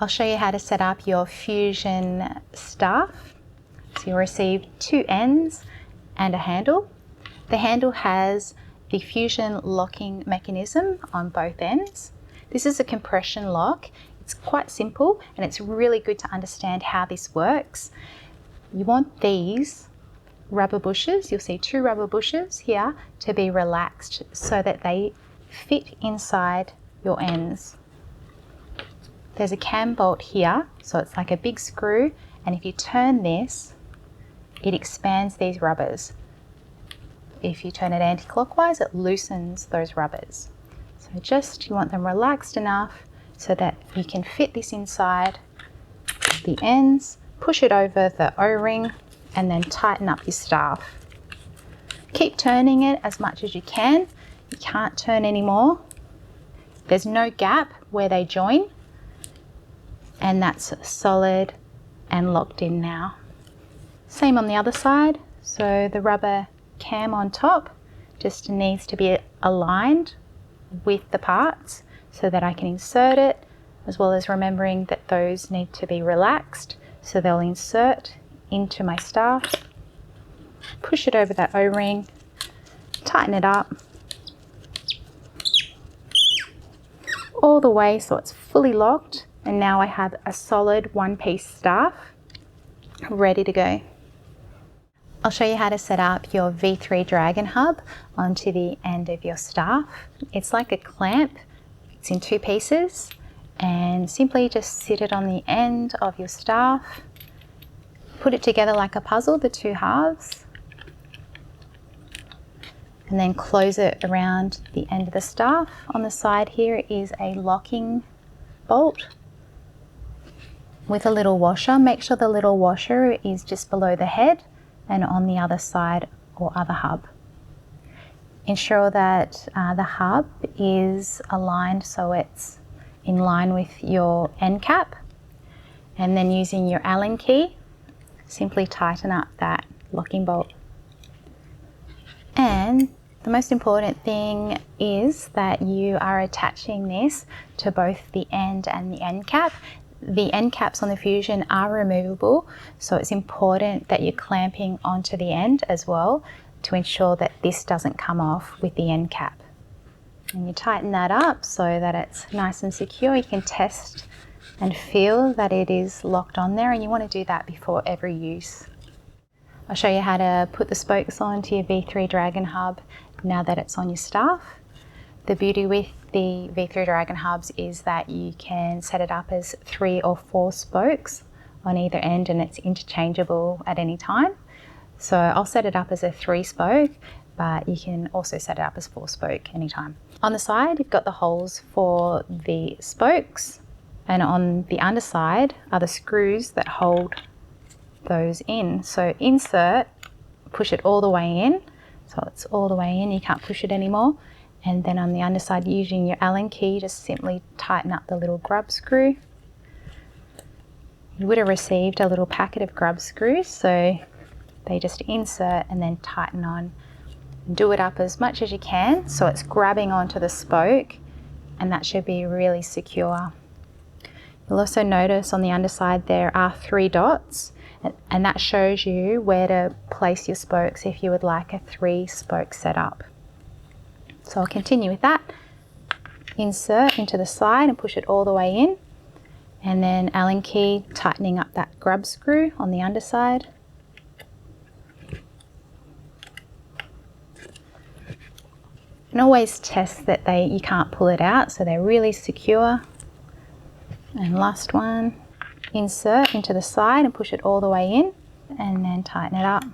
I'll show you how to set up your fusion staff. So you'll receive two ends and a handle. The handle has the fusion locking mechanism on both ends. This is a compression lock. It's quite simple and it's really good to understand how this works. You want these rubber bushes, you'll see two rubber bushes here, to be relaxed so that they fit inside your ends. There's a cam bolt here, so it's like a big screw, and if you turn this, it expands these rubbers. If you turn it anti-clockwise, it loosens those rubbers. So you want them relaxed enough so that you can fit this inside the ends, push it over the O-ring, and then tighten up your staff. Keep turning it as much as you can. You can't turn anymore. There's no gap where they join, and that's solid and locked in now. Same on the other side. So the rubber cam on top just needs to be aligned with the parts so that I can insert it, as well as remembering that those need to be relaxed, so they'll insert into my staff, push it over that O-ring, tighten it up all the way so it's fully locked, and now I have a solid one-piece staff ready to go. I'll show you how to set up your V3 Dragon hub onto the end of your staff. It's like a clamp. It's in two pieces, and simply just sit it on the end of your staff. Put it together like a puzzle, the two halves, and then close it around the end of the staff. On the side here is a locking bolt with a little washer. Make sure the little washer is just below the head and on the other side or other hub. Ensure that the hub is aligned so it's in line with your end cap, and then using your Allen key, simply tighten up that locking bolt. And the most important thing is that you are attaching this to both the end and the end cap. The end caps on the Fusion are removable, so it's important that you're clamping onto the end as well to ensure that this doesn't come off with the end cap. And you tighten that up so that it's nice and secure. You can test and feel that it is locked on there, and you want to do that before every use. I'll show you how to put the spokes onto your V3 Dragon hub now that it's on your staff. The beauty with the V3 Dragon hubs is that you can set it up as 3 or 4 spokes on either end, and it's interchangeable at any time. So I'll set it up as a 3 spoke, but you can also set it up as 4 spoke anytime. On the side, you've got the holes for the spokes, and on the underside are the screws that hold those in. So insert, push it all the way in, so it's all the way in, you can't push it anymore. And then on the underside, using your Allen key, just simply tighten up the little grub screw. You would have received a little packet of grub screws, so they just insert and then tighten on. Do it up as much as you can so it's grabbing onto the spoke, and that should be really secure. You'll also notice on the underside there are 3 dots, and that shows you where to place your spokes if you would like a 3-spoke setup. So I'll continue with that. Insert into the side and push it all the way in, and then Allen key, tightening up that grub screw on the underside. And always test that you can't pull it out, so they're really secure. And last one, insert into the side and push it all the way in, and then tighten it up.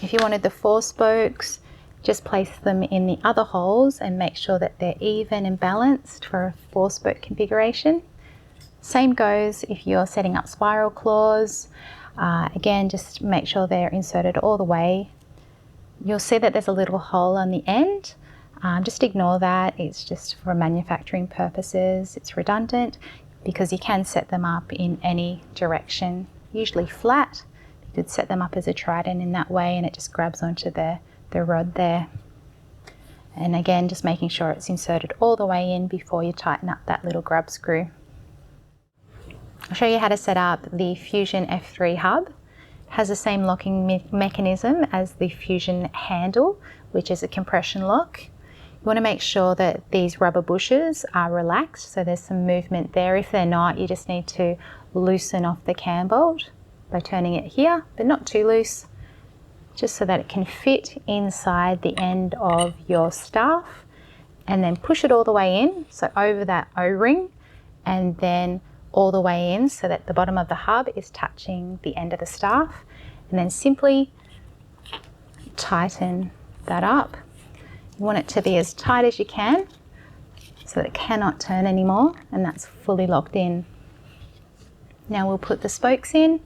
If you wanted the 4 spokes, just place them in the other holes and make sure that they're even and balanced for a 4-spoke configuration. Same goes if you're setting up spiral claws. Again, just make sure they're inserted all the way. You'll see that there's a little hole on the end. Just ignore that. It's just for manufacturing purposes. It's redundant because you can set them up in any direction, usually flat. You could set them up as a trident in that way, and it just grabs onto the rod there. And again, just making sure it's inserted all the way in before you tighten up that little grub screw. I'll show you how to set up the Fusion F3 hub. It has the same locking mechanism as the Fusion handle, which is a compression lock. You want to make sure that these rubber bushes are relaxed, so there's some movement there. If they're not, you just need to loosen off the cam bolt by turning it here, but not too loose, just so that it can fit inside the end of your staff, and then push it all the way in, so over that O-ring, and then all the way in so that the bottom of the hub is touching the end of the staff, and then simply tighten that up. You want it to be as tight as you can so that it cannot turn anymore, and that's fully locked in. Now we'll put the spokes in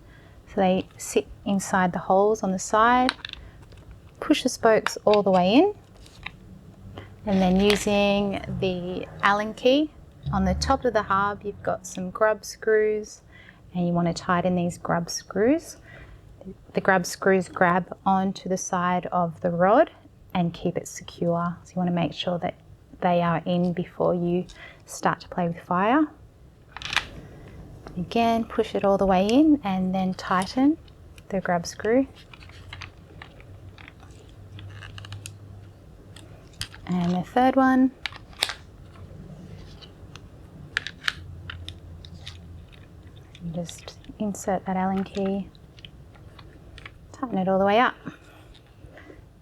so they sit inside the holes on the side. Push the spokes all the way in, and then using the Allen key on the top of the hub, you've got some grub screws, and you want to tighten these grub screws. The grub screws grab onto the side of the rod and keep it secure. So you want to make sure that they are in before you start to play with fire. Again, push it all the way in and then tighten the grub screw. And the third one. Just insert that Allen key, tighten it all the way up.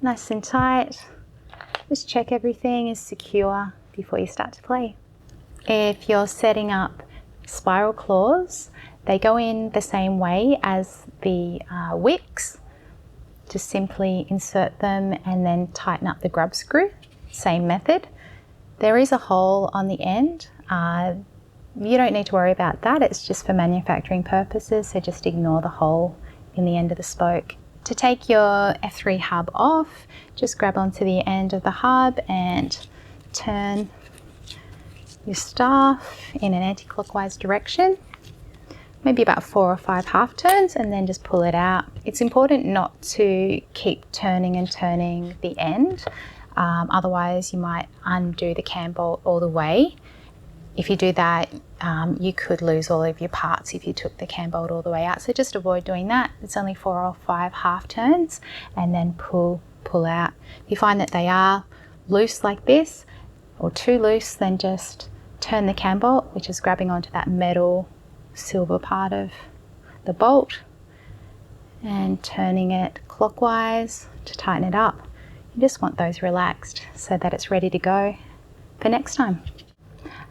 Nice and tight. Just check everything is secure before you start to play. If you're setting up spiral claws, they go in the same way as the wicks. Just simply insert them and then tighten up the grub screw. Same method. There is a hole on the end. You don't need to worry about that. It's just for manufacturing purposes, so just ignore the hole in the end of the spoke. To take your F3 hub off, just grab onto the end of the hub and turn your staff in an anti-clockwise direction, maybe about 4 or 5 half turns, and then just pull it out. It's important not to keep turning and turning the end, otherwise you might undo the cam bolt all the way. If you do that, you could lose all of your parts if you took the cam bolt all the way out. So just avoid doing that. It's only 4 or 5 half turns, and then pull out. If you find that they are loose like this or too loose, then just turn the cam bolt, which is grabbing onto that metal silver part of the bolt, and turning it clockwise to tighten it up. You just want those relaxed so that it's ready to go for next time.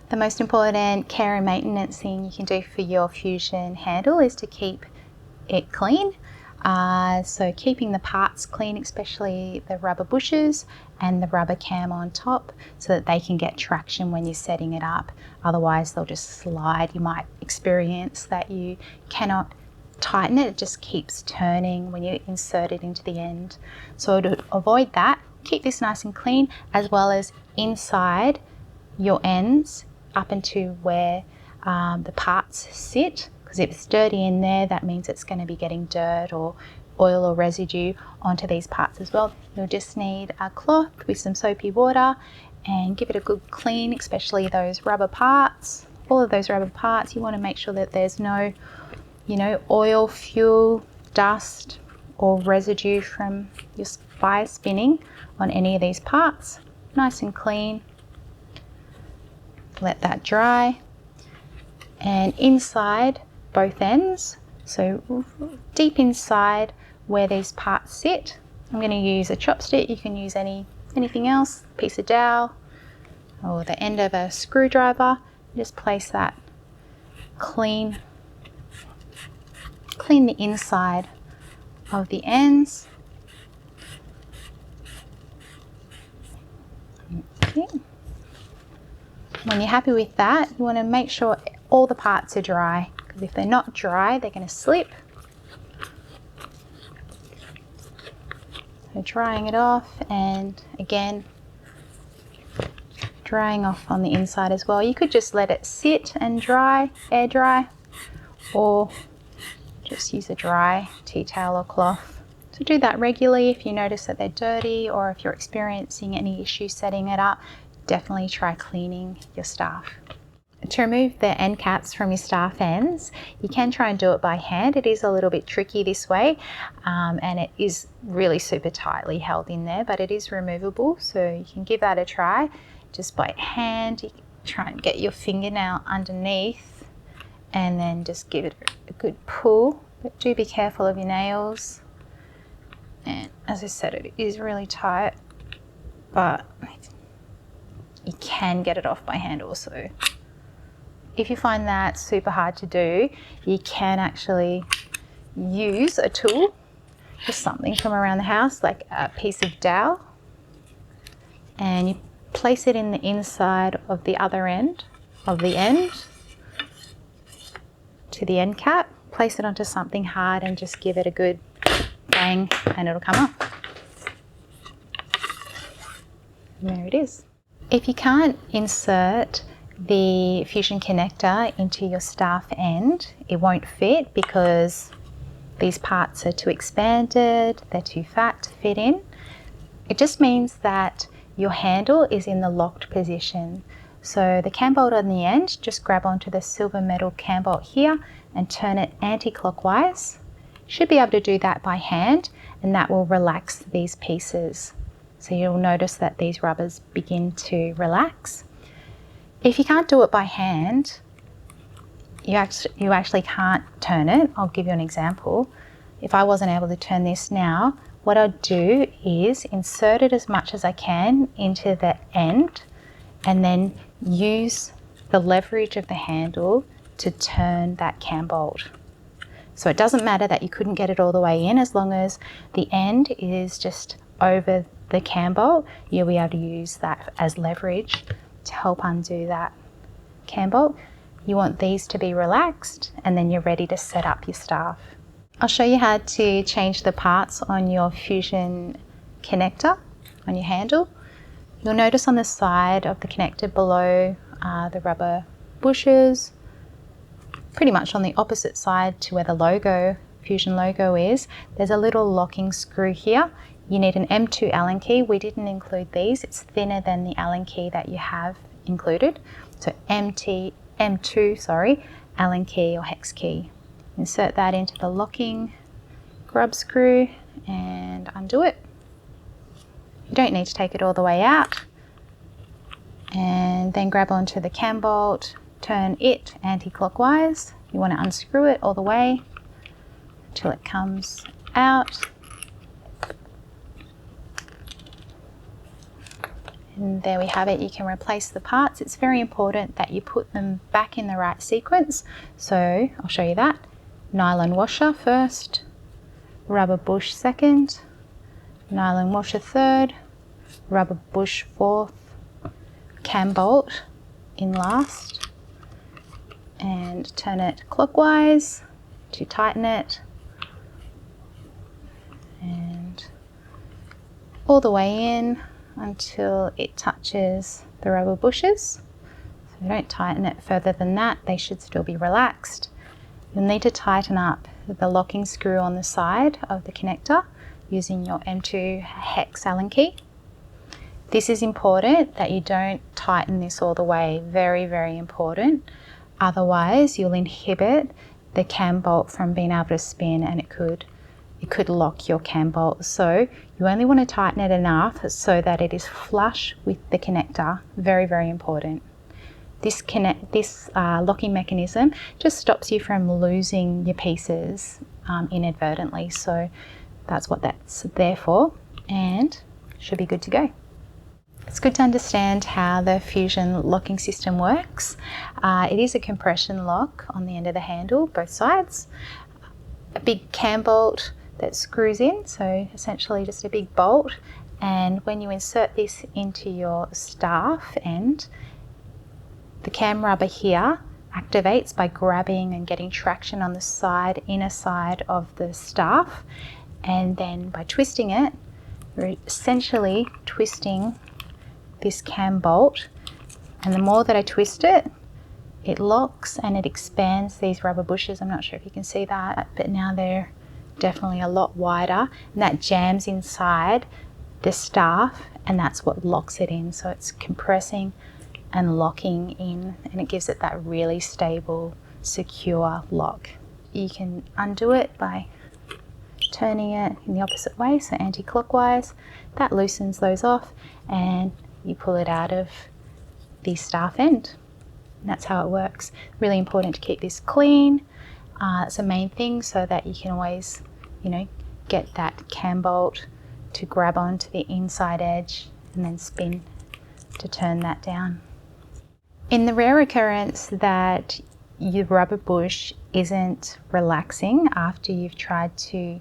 The most important care and maintenance thing you can do for your Fusion handle is to keep it clean. So keeping the parts clean, especially the rubber bushes and the rubber cam on top, so that they can get traction when you're setting it up. Otherwise they'll just slide. You might experience that you cannot tighten it. It just keeps turning when you insert it into the end. So to avoid that, keep this nice and clean, as well as inside your ends up into where the parts sit, because if it's dirty in there, that means it's going to be getting dirt or oil or residue onto these parts as well. You'll just need a cloth with some soapy water and give it a good clean, especially those rubber parts. All of those rubber parts, you want to make sure that there's no, oil, fuel, dust or residue from your fire spinning on any of these parts. Nice and clean. Let that dry, and inside both ends, so deep inside where these parts sit, I'm going to use a chopstick. You can use anything else, piece of dowel or the end of a screwdriver. Just place that clean the inside of the ends. Okay. When you're happy with that, you want to make sure all the parts are dry, because if they're not dry, they're going to slip. So drying it off, and again, drying off on the inside as well. You could just let it sit and dry, air dry, or just use a dry tea towel or cloth So do that regularly. If you notice that they're dirty or if you're experiencing any issues setting it up, definitely try cleaning your staff. To remove the end caps from your staff ends, you can try and do it by hand. It is a little bit tricky this way, and it is really super tightly held in there, but it is removable, so you can give that a try just by hand. You can try and get your fingernail underneath and then just give it a good pull, but do be careful of your nails. And as I said, it is really tight, but you can get it off by hand also. If you find that super hard to do, you can actually use a tool, just something from around the house, like a piece of dowel, and you place it in the inside of the other end of the end to the end cap, place it onto something hard and just give it a good bang and it'll come off. And there it is. If you can't insert the fusion connector into your staff end, it won't fit because these parts are too expanded, they're too fat to fit in. It just means that your handle is in the locked position. So the cam bolt on the end, just grab onto the silver metal cam bolt here and turn it anti-clockwise. Should be able to do that by hand, and that will relax these pieces. So you'll notice that these rubbers begin to relax. If you can't do it by hand, you actually can't turn it. I'll give you an example. If I wasn't able to turn this now, what I'd do is insert it as much as I can into the end and then use the leverage of the handle to turn that cam bolt. So it doesn't matter that you couldn't get it all the way in, as long as the end is just over the cam bolt, you'll be able to use that as leverage to help undo that cam bolt. You want these to be relaxed and then you're ready to set up your staff. I'll show you how to change the parts on your fusion connector on your handle. You'll notice on the side of the connector below the rubber bushes, pretty much on the opposite side to where the logo, fusion logo is, there's a little locking screw here. You need an M2 Allen key. We didn't include these. It's thinner than the Allen key that you have included. So M2 Allen key or hex key. Insert that into the locking grub screw and undo it. You don't need to take it all the way out. And then grab onto the cam bolt, turn it anti-clockwise. You want to unscrew it all the way until it comes out. And there we have it. You can replace the parts. It's very important that you put them back in the right sequence. So I'll show you that. Nylon washer first, rubber bush second, nylon washer third, rubber bush fourth, cam bolt in last, and turn it clockwise to tighten it, and all the way in until it touches the rubber bushes. So don't tighten it further than that, they should still be relaxed. You'll need to tighten up the locking screw on the side of the connector using your M2 hex Allen key. This is important that you don't tighten this all the way, very, very important. Otherwise you'll inhibit the cam bolt from being able to spin and it could lock your cam bolt. So you only want to tighten it enough so that it is flush with the connector. Very, very important. This locking mechanism just stops you from losing your pieces inadvertently. So that's what that's there for, and should be good to go. It's good to understand how the fusion locking system works. It is a compression lock on the end of the handle, both sides. A big cam bolt that screws in, so essentially just a big bolt. And when you insert this into your staff end, the cam rubber here activates by grabbing and getting traction on the inner side of the staff, and then by twisting it, you're essentially twisting this cam bolt, and the more that I twist it, it locks and it expands these rubber bushes. I'm not sure if you can see that, but now they're definitely a lot wider, and that jams inside the staff, and that's what locks it in. So it's compressing and locking in, and it gives it that really stable, secure lock. You can undo it by turning it in the opposite way, so anti-clockwise. That loosens those off, and you pull it out of the staff end. And that's how it works. Really important to keep this clean. It's a main thing, so that you can always, get that cam bolt to grab onto the inside edge and then spin to turn that down. In the rare occurrence that your rubber bush isn't relaxing after you've tried to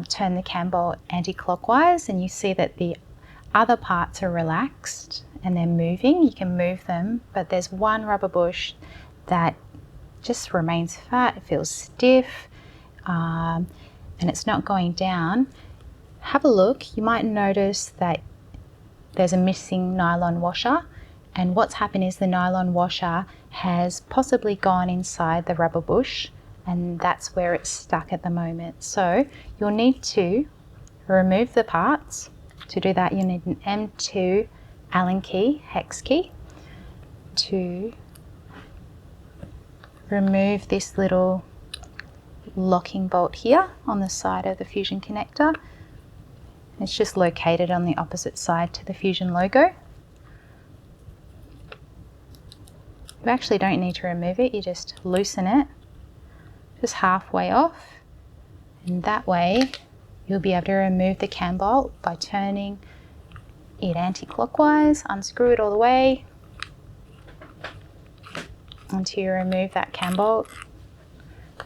turn the cam bolt anti-clockwise, and you see that the other parts are relaxed and they're moving, you can move them, but there's one rubber bush that just remains fat, it feels stiff, and it's not going down. Have a look. You might notice that there's a missing nylon washer, and what's happened is the nylon washer has possibly gone inside the rubber bush, and that's where it's stuck at the moment. So you'll need to remove the parts. To do that, you need an M2 Allen key, hex key, to remove this little locking bolt here on the side of the Fusion connector. It's just located on the opposite side to the Fusion logo. You actually don't need to remove it, you just loosen it just halfway off, and that way you'll be able to remove the cam bolt by turning it anti-clockwise, unscrew it all the way until you remove that cam bolt.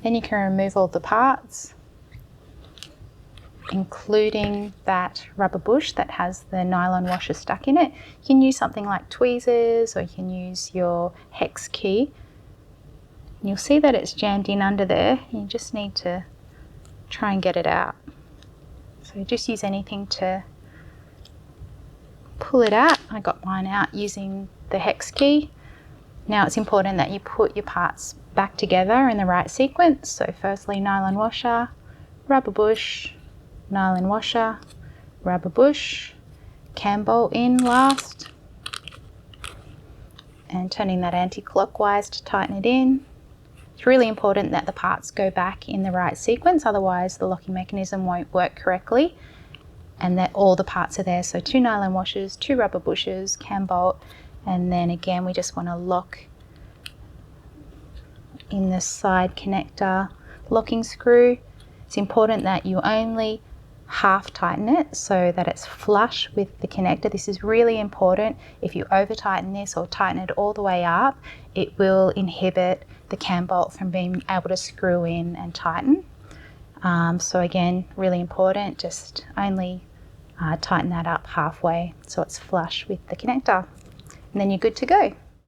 Then you can remove all the parts, including that rubber bush that has the nylon washer stuck in it. You can use something like tweezers, or you can use your hex key. And you'll see that it's jammed in under there. You just need to try and get it out. So just use anything to pull it out. I got mine out using the hex key. Now it's important that you put your parts back together in the right sequence. So firstly, nylon washer, rubber bush, nylon washer, rubber bush, cam bolt in last, and turning that anti-clockwise to tighten it in. It's really important that the parts go back in the right sequence, otherwise the locking mechanism won't work correctly, and that all the parts are there. So 2 nylon washers, 2 rubber bushes, cam bolt, and then again we just want to lock in the side connector locking screw. It's important that you only half tighten it so that it's flush with the connector. This is really important. If you over tighten this or tighten it all the way up, it will inhibit the cam bolt from being able to screw in and tighten. So again, really important, just only tighten that up halfway so it's flush with the connector, and then you're good to go.